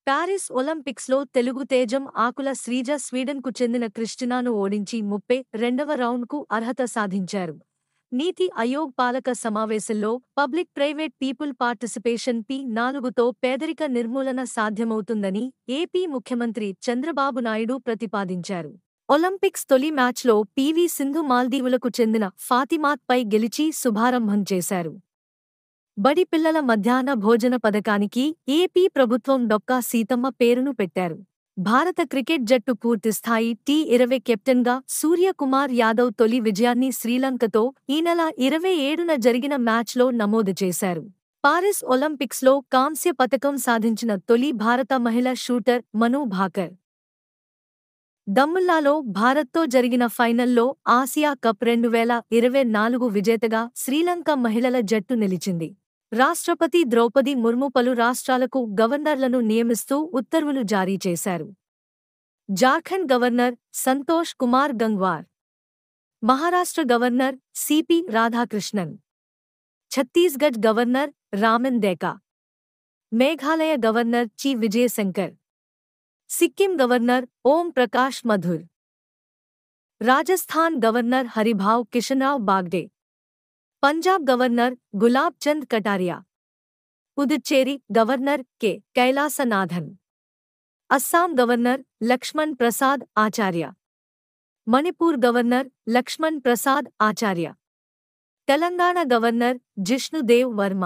Paris ఒలింపిక్స్లో తెలుగు తేజం ఆకుల శ్రీజ స్వీడన్కు చెందిన క్రిస్టినాను ఓడించి 32వ రౌండ్కు అర్హత సాధించారు. నీతి ఆయోగ్ పాలక సమావేశంలో పబ్లిక్ ప్రైవేట్ పీపుల్ పార్టిసిపేషన్ P4తో పేదరిక నిర్మూలన సాధ్యమవుతుందని ఏపీ ముఖ్యమంత్రి చంద్రబాబు నాయుడు ప్రతిపాదించారు. ఒలింపిక్స్ తొలి మ్యాచ్లో పీవీ సింధు మాల్దీవులకు చెందిన ఫాతిమాపై గెలిచి శుభారంభం చేశారు. బడి పిల్లల మధ్యాహ్న భోజన పథకానికి ఏపీ ప్రభుత్వం డొక్కా సీతమ్మ పేరును పెట్టారు. భారత క్రికెట్ జట్టు పూర్తిస్థాయి T20 కెప్టెన్గా సూర్యకుమార్ యాదవ్ తొలి విజయాన్ని శ్రీలంకతో ఈ నెల 27న జరిగిన మ్యాచ్లో నమోదు చేశారు. పారిస్ ఒలింపిక్స్లో కాంస్య పతకం సాధించిన తొలి భారత మహిళా షూటర్ మను భాకర్. దమ్ముల్లాలో భారత్తో జరిగిన ఫైనల్లో ఆసియా కప్ 2024 విజేతగా శ్రీలంక మహిళల జట్టు నిలిచింది. రాష్ట్రపతి ద్రౌపది ముర్ము పలు రాష్ట్రాలకు గవర్నర్లను నియమిస్తూ ఉత్తర్వులు జారీ చేశారు. Jharkhand governor Santosh Kumar Gangwar, Maharashtra governor CP Radhakrishnan, Chhattisgarh governor Raman Deka, Meghalaya governor Ch Vijayashankar, Sikkim governor Om Prakash Madhur, Rajasthan governor Haribhau Kishanrao Bagde, Punjab governor Gulab Chand Kataria, Puducherry governor K Kailasanathan, Assam governor Lakshman Prasad Acharya, Manipur governor Lakshman Prasad Acharya, Telangana governor Jishnu Dev Varma.